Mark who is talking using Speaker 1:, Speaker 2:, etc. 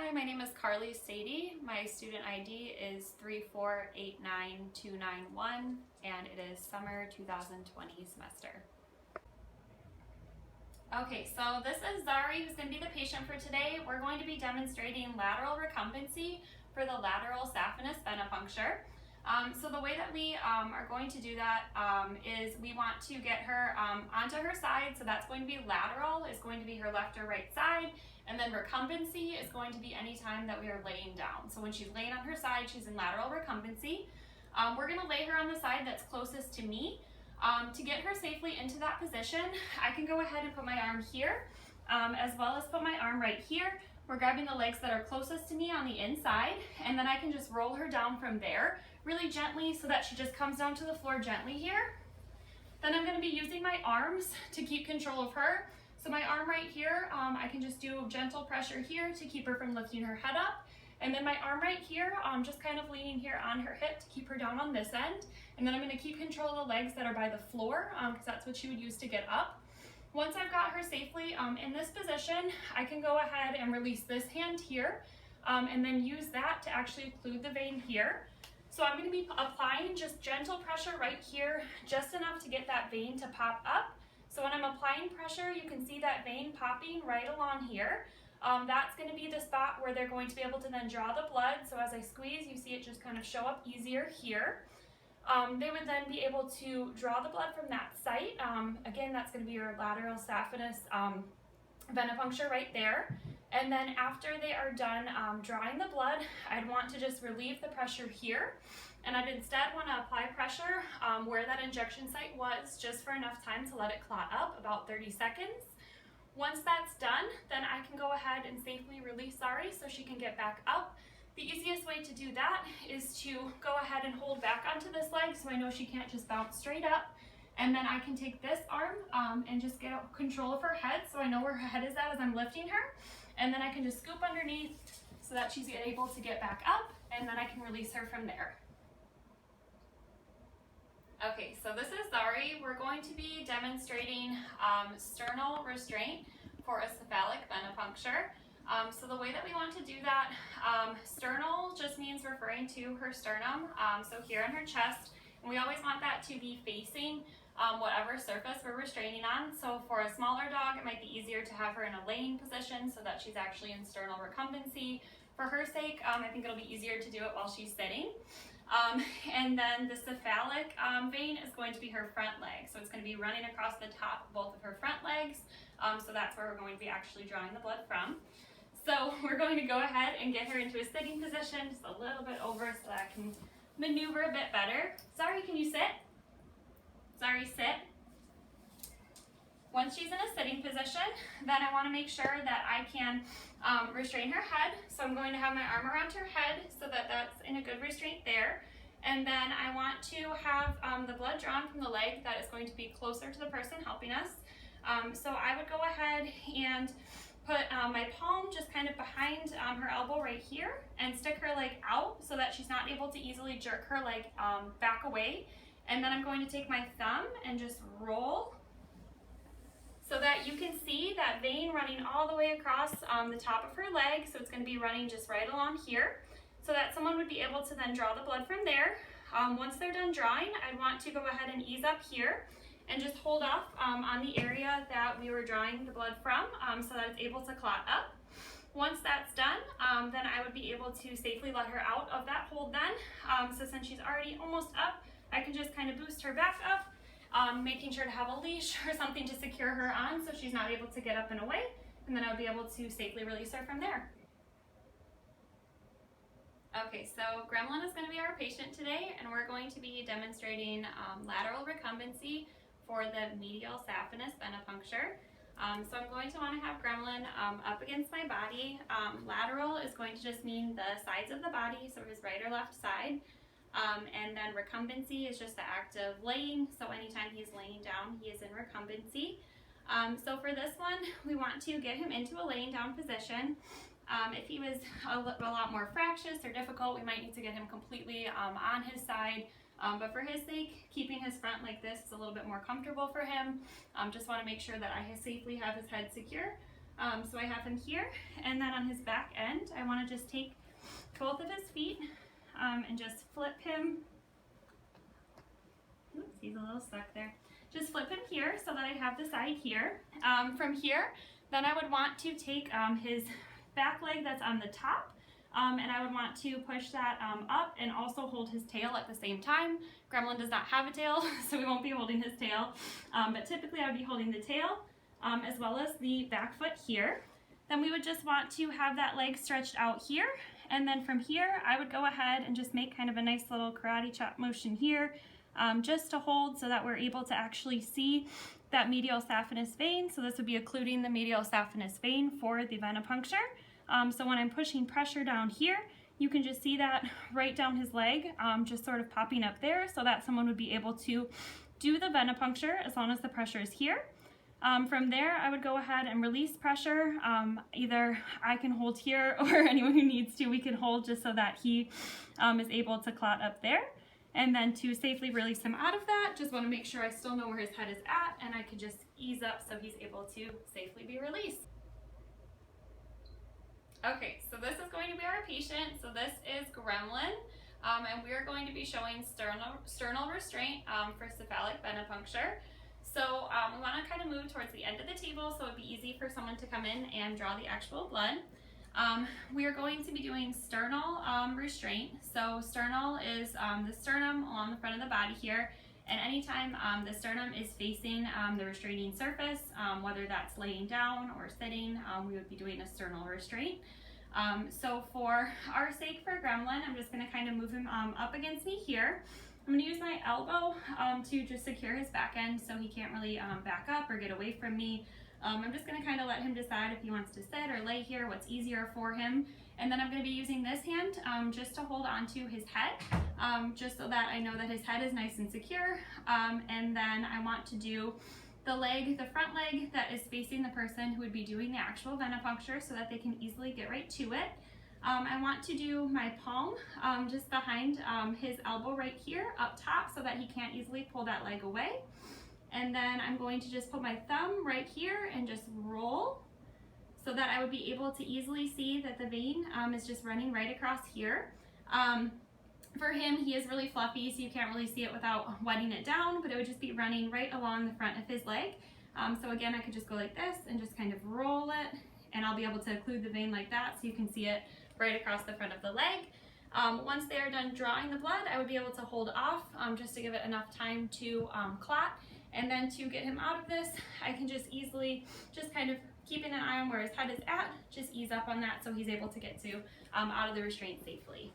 Speaker 1: Hi, my name is Carly Sadie. My student ID is 3489291 and it is summer 2020 semester. Okay, so this is Zari, who's going to be the patient for today. We're going to be demonstrating lateral recumbency for the lateral saphenous venipuncture. So the way that we are going to do that is we want to get her onto her side. So that's going to be lateral, is going to be her left or right side. And then recumbency is going to be any time that we are laying down. So when she's laying on her side, she's in lateral recumbency. We're going to lay her on the side that's closest to me. To get her safely into that position, I can go ahead and put my arm here, as well as put my arm right here. We're grabbing the legs that are closest to me on the inside, and then I can just roll her down from there really gently so that she just comes down to the floor gently here. Then I'm going to be using my arms to keep control of her. So my arm right here, I can just do gentle pressure here to keep her from lifting her head up. And then my arm right here, just kind of leaning here on her hip to keep her down on this end. And then I'm going to keep control of the legs that are by the floor, because that's what she would use to get up. Once I've got her safely in this position, I can go ahead and release this hand here, and then use that to actually occlude the vein here. So I'm going to be applying just gentle pressure right here, just enough to get that vein to pop up. So when I'm applying pressure, you can see that vein popping right along here. That's going to be the spot where they're going to be able to then draw the blood. So as I squeeze, you see it just kind of show up easier here. They would then be able to draw the blood from that site. Again, that's going to be your lateral saphenous venipuncture right there. And then after they are done drawing the blood, I'd want to just relieve the pressure here. And I'd instead want to apply pressure where that injection site was, just for enough time to let it clot up, about 30 seconds. Once that's done, then I can go ahead and safely release Zari so she can get back up. The easiest way to do that is to go ahead and hold back onto this leg so I know she can't just bounce straight up. And then I can take this arm and just get control of her head so I know where her head is at as I'm lifting her. And then I can just scoop underneath so that she's able to get back up, and then I can release her from there. Okay, so this is Zari. We're going to be demonstrating sternal restraint for a cephalic venipuncture. So the way that we want to do that, sternal just means referring to her sternum, so here on her chest. And we always want that to be facing whatever surface we're restraining on. So for a smaller dog, it might be easier to have her in a laying position so that she's actually in sternal recumbency. For her sake, I think it'll be easier to do it while she's sitting. And then the cephalic vein is going to be her front leg. So it's going to be running across the top of both of her front legs. So that's where we're going to be actually drawing the blood from. So we're going to go ahead and get her into a sitting position, just a little bit over so that I can maneuver a bit better. Zari, can you sit? Zari, sit. Once she's in a sitting position, then I want to make sure that I can restrain her head. So I'm going to have my arm around her head so that that's in a good restraint there. And then I want to have the blood drawn from the leg that is going to be closer to the person helping us. So I would go ahead and put my palm just kind of behind her elbow right here and stick her leg out so that she's not able to easily jerk her leg back away. And then I'm going to take my thumb and just roll so that you can see that vein running all the way across the top of her leg. So it's going to be running just right along here so that someone would be able to then draw the blood from there. Once they're done drawing, I'd want to go ahead and ease up here and just hold off on the area that we were drawing the blood from so that it's able to clot up. Once that's done, then I would be able to safely let her out of that hold then. So since she's already almost up, I can just kind of boost her back up, making sure to have a leash or something to secure her on so she's not able to get up and away, and then I would be able to safely release her from there. Okay, so Gremlin is going to be our patient today, and we're going to be demonstrating lateral recumbency for the medial saphenous venipuncture. So I'm going to want to have Gremlin up against my body. Lateral is going to just mean the sides of the body, so his right or left side. And then recumbency is just the act of laying, so anytime he's laying down, he is in recumbency. So for this one, we want to get him into a laying down position. If he was a lot more fractious or difficult, we might need to get him completely on his side. But for his sake, keeping his front like this is a little bit more comfortable for him. Just want to make sure that I safely have his head secure. So I have him here, and then on his back end, I want to just take both of his feet and just flip him. Oops, he's a little stuck there. Just flip him here so that I have the side here. From here, then I would want to take his back leg that's on the top, and I would want to push that up and also hold his tail at the same time. Gremlin does not have a tail, so we won't be holding his tail, but typically I would be holding the tail as well as the back foot here. Then we would just want to have that leg stretched out here, and then from here I would go ahead and just make kind of a nice little karate chop motion here, just to hold so that we're able to actually see that medial saphenous vein. So this would be occluding the medial saphenous vein for the venipuncture. So when I'm pushing pressure down here, you can just see that right down his leg, just sort of popping up there, so that someone would be able to do the venipuncture as long as the pressure is here. From there, I would go ahead and release pressure. Either I can hold here, or anyone who needs to, we can hold just so that he is able to clot up there. And then to safely release him out of that, just want to make sure I still know where his head is at, and I could just ease up so he's able to safely be released. Okay, so this is going to be our patient. So this is Gremlin, and we are going to be showing sternal restraint for cephalic venipuncture. So we want to kind of move towards the end of the table so it would be easy for someone to come in and draw the actual blood. We are going to be doing sternal restraint. So sternal is the sternum along the front of the body here, and anytime the sternum is facing the restraining surface, whether that's laying down or sitting, we would be doing a sternal restraint. So for our sake for Gremlin, I'm just going to kind of move him up against me here. I'm going to use my elbow to just secure his back end so he can't really back up or get away from me. I'm just going to kind of let him decide if he wants to sit or lay here, what's easier for him. And then I'm going to be using this hand just to hold onto his head, just so that I know that his head is nice and secure. And then I want to do the leg, the front leg that is facing the person who would be doing the actual venipuncture so that they can easily get right to it. I want to do my palm just behind his elbow right here up top so that he can't easily pull that leg away. And then I'm going to just put my thumb right here and just roll so that I would be able to easily see that the vein is just running right across here. For him, he is really fluffy, so you can't really see it without wetting it down, but it would just be running right along the front of his leg. So again, I could just go like this and just kind of roll it, and I'll be able to occlude the vein like that so you can see it right across the front of the leg. Once they are done drawing the blood, I would be able to hold off just to give it enough time to clot. And then to get him out of this, I can just easily, just kind of keeping an eye on where his head is at, just ease up on that so he's able to get to out of the restraint safely.